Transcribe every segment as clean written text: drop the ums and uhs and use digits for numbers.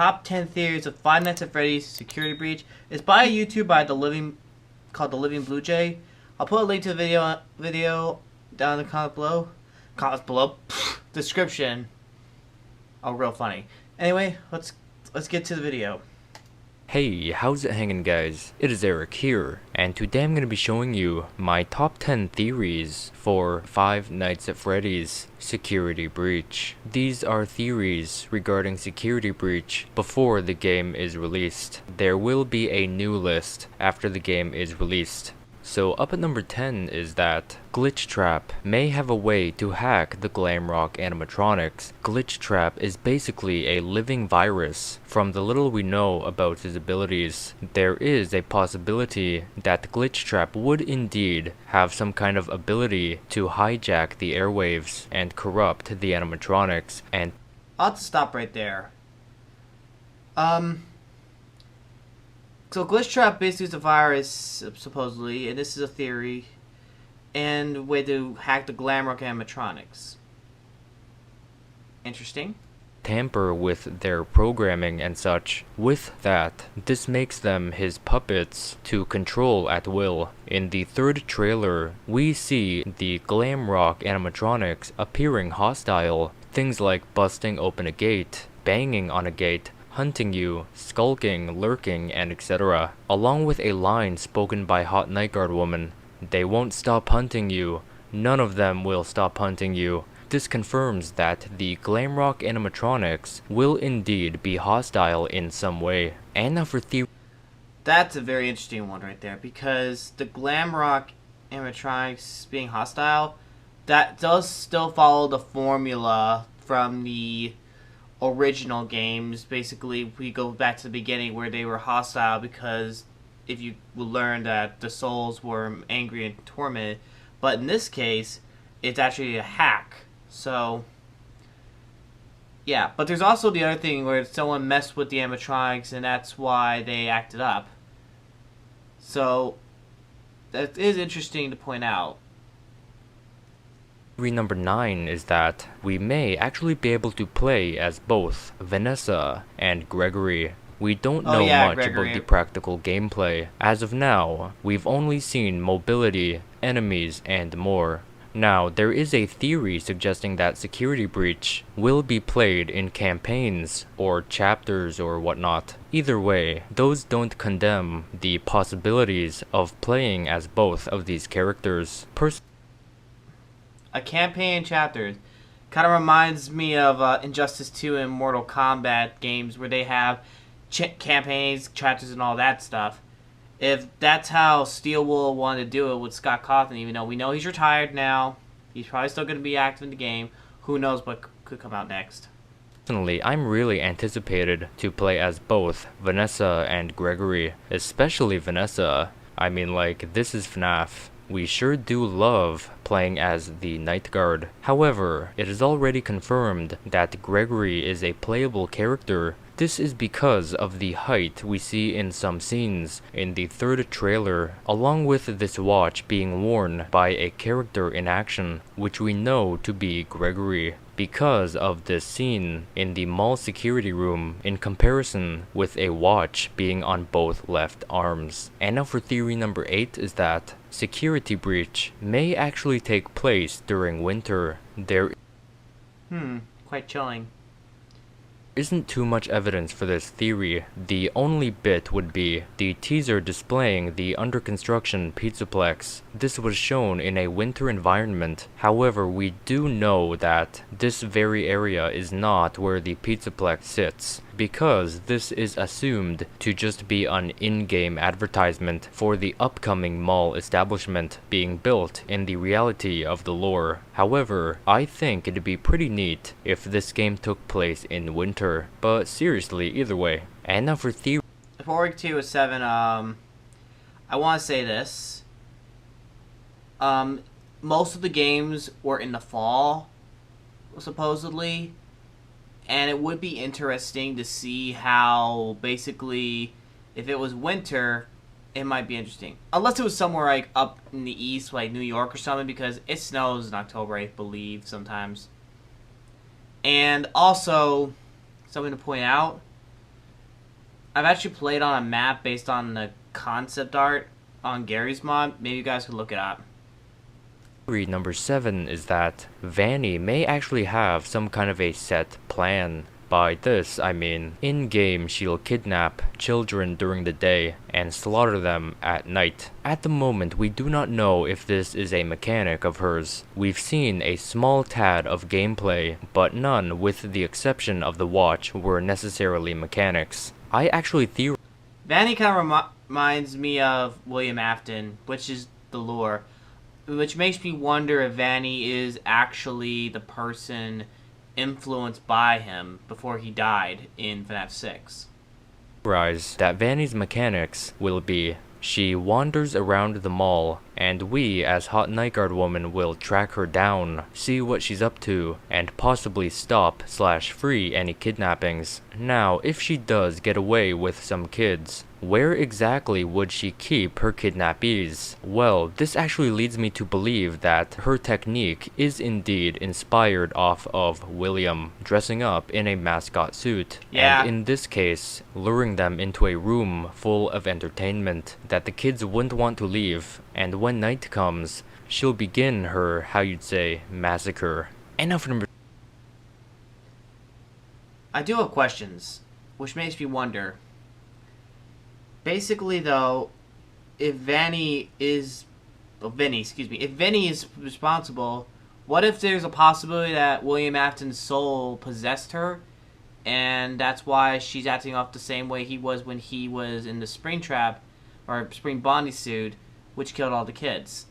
Top 10 theories of Five Nights at Freddy's security breach. It's by a YouTuber called the Living Bluejay. I'll put a link to the video down in the comments below description. Oh, real funny. Anyway, let's get to the video. Hey, how's it hanging, guys? It is Eric here, and today I'm going to be showing you my top 10 theories for Five Nights at Freddy's security breach. These are theories regarding security breach before the game is released. There will be a new list after the game is released. So up at number 10 is that Glitch Trap may have a way to hack the Glamrock animatronics. Glitch Trap is basically a living virus. From the little we know about his abilities, there is a possibility that Glitch Trap would indeed have some kind of ability to hijack the airwaves and corrupt the animatronics. And I'll have to stop right there. So Glitch Trap basically is a virus, supposedly, and this is a theory, and a way to hack the Glamrock animatronics. Interesting. tamper with their programming and such. With that, this makes them his puppets to control at will. In the third trailer, we see the Glamrock animatronics appearing hostile. Things like busting open a gate, banging on a gate, hunting you, skulking, lurking, and etc. Along with a line spoken by Hot Night Guard Woman. They won't stop hunting you. None of them will stop hunting you. This confirms that the Glamrock animatronics will indeed be hostile in some way. And now for theory. That's a very interesting one right there, because the Glamrock animatronics being hostile, that does still follow the formula from the original games. Basically, we go back to the beginning where they were hostile because if you learn that the souls were angry and tormented, but in this case, it's actually a hack. So, yeah, but there's also the other thing where someone messed with the animatronics and that's why they acted up. So, that is interesting to point out. Theory number 9 is that we may actually be able to play as both Vanessa and Gregory. We don't know much about the practical gameplay. As of now, we've only seen mobility, enemies, and more. Now, there is a theory suggesting that Security Breach will be played in campaigns or chapters or whatnot. Either way, those don't condemn the possibilities of playing as both of these characters. A campaign and chapters kind of reminds me of Injustice 2 and Mortal Kombat games where they have campaigns, chapters, and all that stuff. If that's how Steelwool wanted to do it with Scott Cawthon, even though we know he's retired now, he's probably still going to be active in the game. Who knows what could come out next. Personally, I'm really anticipated to play as both Vanessa and Gregory, especially Vanessa. I mean, like, this is FNAF. We sure do love playing as the Night Guard. However, it is already confirmed that Gregory is a playable character. This is because of the height we see in some scenes in the third trailer, along with this watch being worn by a character in action, which we know to be Gregory, because of this scene in the mall security room in comparison with a watch being on both left arms. And now for theory number 8 is that Security Breach may actually take place during winter. Quite chilling. Isn't too much evidence for this theory. The only bit would be the teaser displaying the under construction Pizzaplex. This was shown in a winter environment. However, we do know that this very area is not where the Pizzaplex sits, because this is assumed to just be an in-game advertisement for the upcoming mall establishment being built in the reality of the lore. However, I think it'd be pretty neat if this game took place in winter. But seriously, either way. And now for theory. Before we get to 7, I want to say this. Most of the games were in the fall, supposedly. And it would be interesting to see how, basically, if it was winter, it might be interesting. Unless it was somewhere like up in the east, like New York or something, because it snows in October, I believe, sometimes. And also, something to point out, I've actually played on a map based on the concept art on Gary's mod. Maybe you guys could look it up. Theory number 7 is that Vanny may actually have some kind of a set plan. By this, I mean, in-game she'll kidnap children during the day and slaughter them at night. At the moment, we do not know if this is a mechanic of hers. We've seen a small tad of gameplay, but none, with the exception of the watch, were necessarily mechanics. I actually theorize Vanny kind of reminds me of William Afton, which is the lore, which makes me wonder if Vanny is actually the person influenced by him before he died in FNAF 6. that Vanny's mechanics will be she wanders around the mall, and we as Hot Nightguard Woman will track her down, see what she's up to, and possibly stop/free any kidnappings. Now, if she does get away with some kids, where exactly would she keep her kidnappees? Well, this actually leads me to believe that her technique is indeed inspired off of William dressing up in a mascot suit. Yeah. And in this case, luring them into a room full of entertainment that the kids wouldn't want to leave, and when night comes, she'll begin her, how you'd say, massacre. And now for number... I do have questions, which makes me wonder. Basically, though, if Vanny is responsible, what if there's a possibility that William Afton's soul possessed her, and that's why she's acting off the same way he was when he was in the Springtrap, or Spring Bonnie suit, which killed all the kids?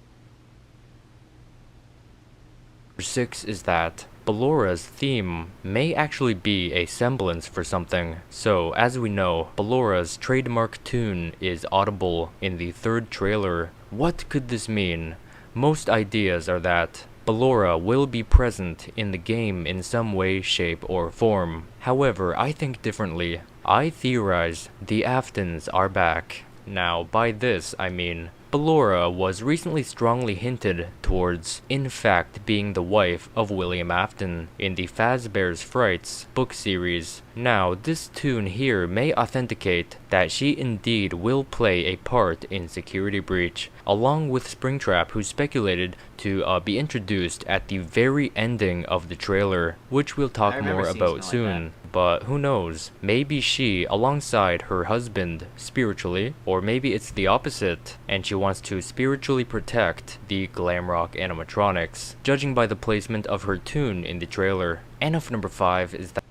6 is that Ballora's theme may actually be a semblance for something. So, as we know, Ballora's trademark tune is audible in the 3rd trailer. What could this mean? Most ideas are that Ballora will be present in the game in some way, shape, or form. However, I think differently. I theorize the Aftons are back. Now, by this, I mean Ballora was recently strongly hinted towards, in fact, being the wife of William Afton in the Fazbear's Frights book series. Now, this tune here may authenticate that she indeed will play a part in Security Breach, along with Springtrap, who speculated to be introduced at the very ending of the trailer, which we'll talk more about soon. But who knows, maybe she, alongside her husband, spiritually, or maybe it's the opposite, and she wants to spiritually protect the Glamrock animatronics, judging by the placement of her tune in the trailer. And of number 5 is that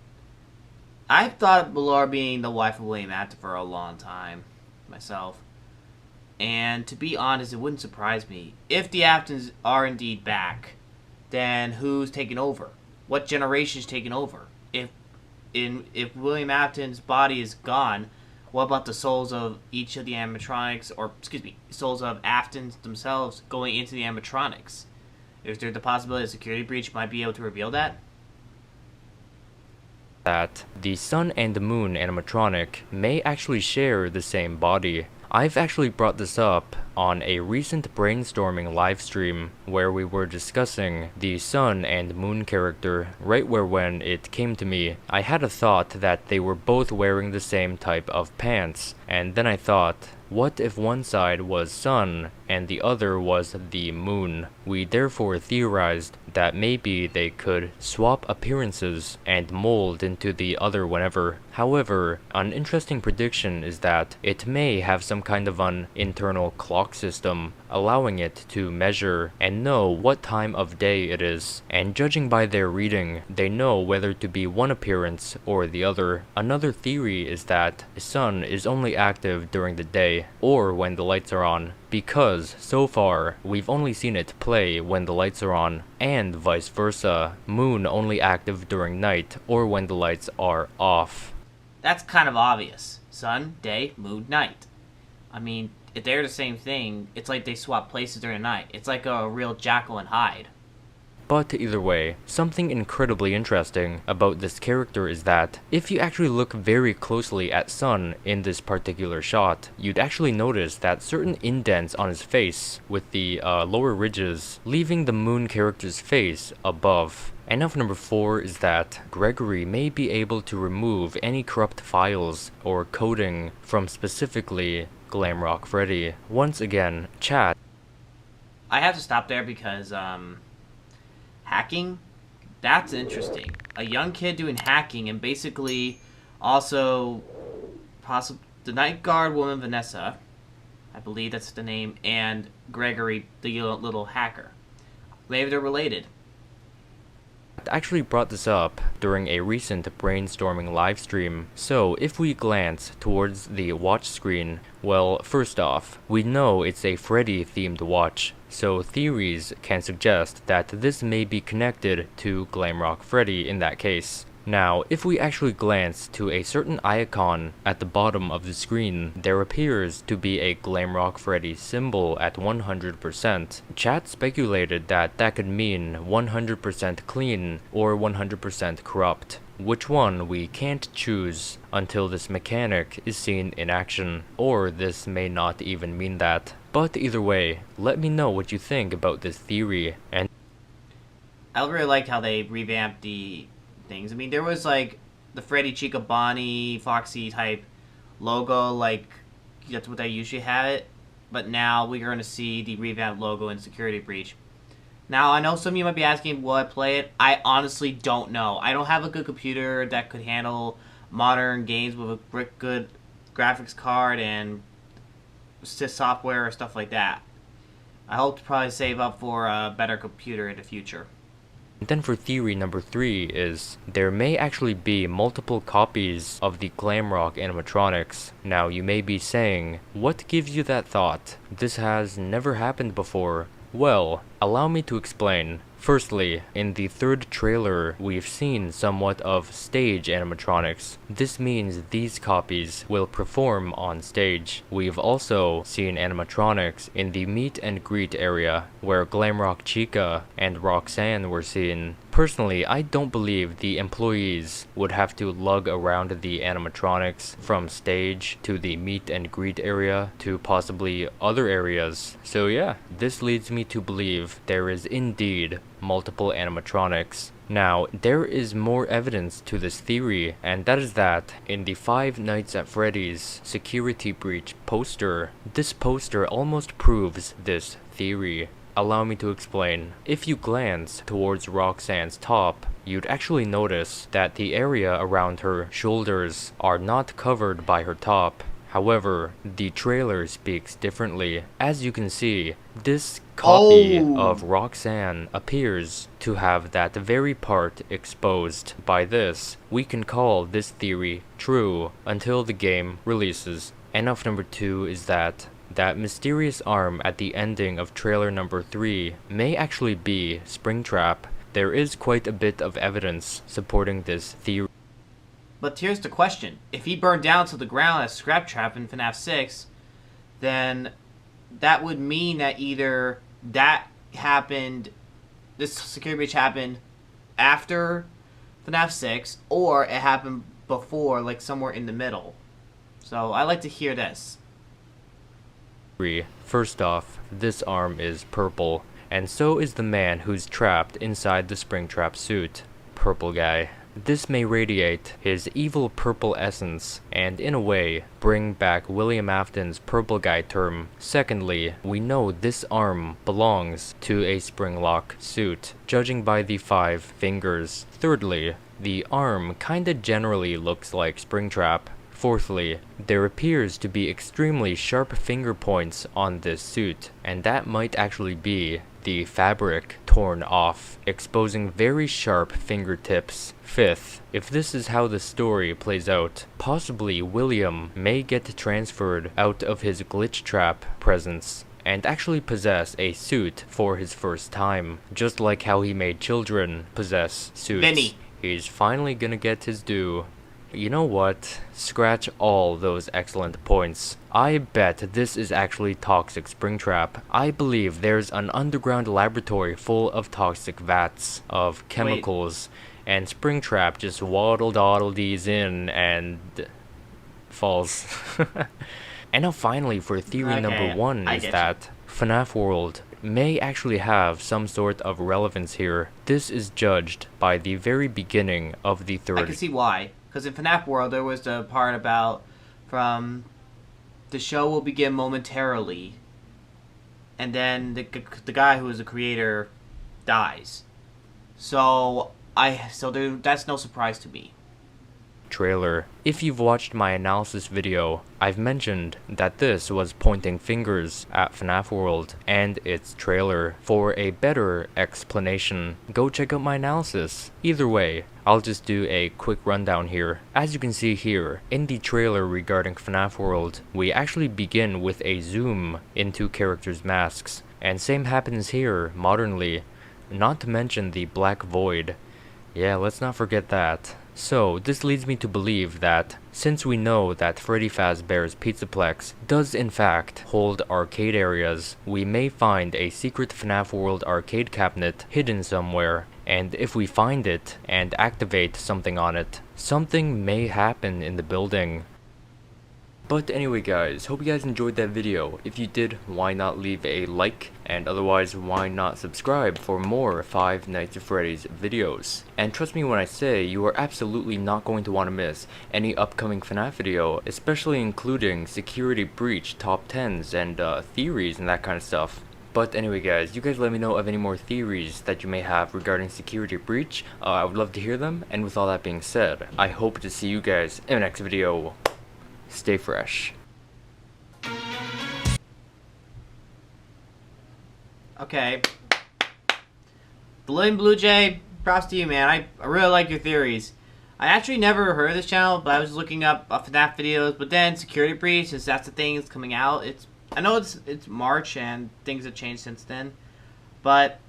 I've thought Ballora being the wife of William Afton for a long time, myself. And to be honest, it wouldn't surprise me. If the Aftons are indeed back, then who's taking over? What generation's taking over? If William Afton's body is gone, what about the souls of each of the animatronics, or souls of Aftons themselves going into the animatronics? Is there the possibility that Security Breach might be able to reveal that? The Sun and the Moon animatronic may actually share the same body. I've actually brought this up on a recent brainstorming livestream where we were discussing the Sun and Moon character, right where when it came to me, I had a thought that they were both wearing the same type of pants, and then I thought, what if one side was Sun and the other was the Moon? We therefore theorized that maybe they could swap appearances and mold into the other whenever. However, an interesting prediction is that it may have some kind of an internal clock system, allowing it to measure and know what time of day it is, and judging by their reading, they know whether to be one appearance or the other. Another theory is that Sun is only active during the day, or when the lights are on, because so far we've only seen it play when the lights are on, and vice versa, Moon only active during night or when the lights are off. That's kind of obvious. Sun, day, moon, night. I mean, if they're the same thing, it's like they swap places during the night. It's like a real Jekyll and Hyde. But either way, something incredibly interesting about this character is that if you actually look very closely at Sun in this particular shot, you'd actually notice that certain indents on his face with the lower ridges, leaving the Moon character's face above. And now for number 4 is that Gregory may be able to remove any corrupt files or coding from specifically Glamrock Freddy. Once again, chat. I have to stop there because hacking, that's interesting. A young kid doing hacking and basically also the night guard woman Vanessa, I believe that's the name, and Gregory, the little hacker. Maybe they're related. I actually brought this up during a recent brainstorming livestream, so if we glance towards the watch screen, well, first off, we know it's a Freddy themed watch, so theories can suggest that this may be connected to Glamrock Freddy in that case. Now, if we actually glance to a certain icon at the bottom of the screen, there appears to be a Glamrock Freddy symbol at 100%. Chat speculated that that could mean 100% clean or 100% corrupt. Which one we can't choose until this mechanic is seen in action, or this may not even mean that. But either way, let me know what you think about this theory. And I really liked how they revamped the things. I mean, there was like the Freddy, Chica, Bonnie, Foxy type logo, like that's what they usually have it. But now we're going to see the revamped logo in Security Breach. Now, I know some of you might be asking, will I play it? I honestly don't know. I don't have a good computer that could handle modern games with a good graphics card and software or stuff like that. I hope to probably save up for a better computer in the future. then for theory number 3 is, there may actually be multiple copies of the Glamrock animatronics. Now you may be saying, what gives you that thought? This has never happened before. Well, allow me to explain. Firstly, in the third trailer, we've seen somewhat of stage animatronics. This means these copies will perform on stage. We've also seen animatronics in the meet and greet area, where Glamrock Chica and Roxanne were seen. Personally, I don't believe the employees would have to lug around the animatronics from stage to the meet and greet area to possibly other areas. So yeah, this leads me to believe there is indeed multiple animatronics. Now, there is more evidence to this theory, and that is that in the Five Nights at Freddy's Security Breach poster, this poster almost proves this theory. Allow me to explain. If you glance towards Roxanne's top, you'd actually notice that the area around her shoulders are not covered by her top. However, the trailer speaks differently. As you can see, this copy of Roxanne appears to have that very part exposed. By this, we can call this theory true until the game releases. And now number 2 is that mysterious arm at the ending of trailer number 3 may actually be Springtrap. There is quite a bit of evidence supporting this theory. But here's the question. If he burned down to the ground as Scraptrap in FNAF 6, then that would mean that either that happened, this security breach happened after FNAF 6, or it happened before, like somewhere in the middle. So I'd like to hear this. First off, this arm is purple, and so is the man who's trapped inside the Springtrap suit. Purple guy. This may radiate his evil purple essence, and in a way, bring back William Afton's purple guy term. Secondly, we know this arm belongs to a Springlock suit, judging by the 5 fingers. Thirdly, the arm kinda generally looks like Springtrap. Fourthly, there appears to be extremely sharp finger points on this suit, and that might actually be the fabric torn off, exposing very sharp fingertips. Fifth, if this is how the story plays out, possibly William may get transferred out of his glitch trap presence and actually possess a suit for his first time, just like how he made children possess suits. Vinny. He's finally gonna get his due. You know what? Scratch all those excellent points. I bet this is actually toxic Springtrap. I believe there's an underground laboratory full of toxic vats of chemicals, and Springtrap just waddle-daddle these in and falls. And now finally for theory number 1 is that FNAF World may actually have some sort of relevance here. This is judged by the very beginning of the third. I can see why. Because in FNAF World, there was the part about from the show will begin momentarily, and then the guy who was the creator dies. So that's no surprise to me. Trailer. If you've watched my analysis video, I've mentioned that this was pointing fingers at FNAF World and its trailer. For a better explanation, go check out my analysis. Either way, I'll just do a quick rundown here. As you can see here, in the trailer regarding FNAF World, we actually begin with a zoom into characters' masks. And same happens here, modernly. Not to mention the black void. Yeah, let's not forget that. So, this leads me to believe that, since we know that Freddy Fazbear's Pizzaplex does in fact hold arcade areas, we may find a secret FNAF World arcade cabinet hidden somewhere, and if we find it and activate something on it, something may happen in the building. But anyway guys, hope you guys enjoyed that video. If you did, why not leave a like? And otherwise, why not subscribe for more Five Nights at Freddy's videos? And trust me when I say, you are absolutely not going to want to miss any upcoming FNAF video, especially including security breach top 10s and theories and that kind of stuff. But anyway guys, you guys let me know of any more theories that you may have regarding security breach. I would love to hear them, and with all that being said, I hope to see you guys in the next video. Stay fresh. Okay. The Living Bluejay, props to you, man. I really like your theories. I actually never heard of this channel, but I was looking up FNAF videos, but then Security Breach, since that's the thing that's coming out. I know it's March and things have changed since then, but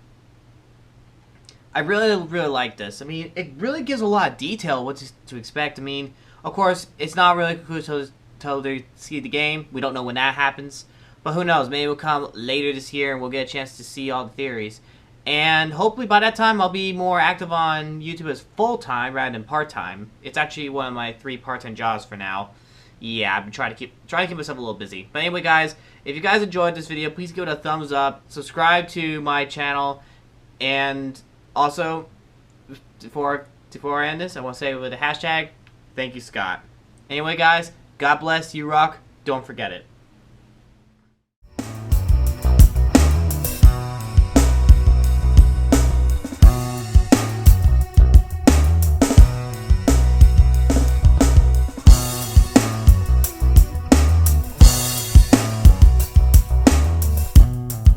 I really like this. I mean, it really gives a lot of detail what to expect. I mean, of course, it's not really cool until they see the game. We don't know when that happens. But who knows, maybe it'll come later this year and we'll get a chance to see all the theories. And hopefully by that time I'll be more active on YouTube as full-time rather than part-time. It's actually one of my 3 part-time jobs for now. Yeah, I've been trying to keep myself a little busy. But anyway guys, if you guys enjoyed this video, please give it a thumbs up, subscribe to my channel, and also, before I end this, I want to say with the hashtag, thank you, Scott. Anyway, guys, God bless, you rock, don't forget it.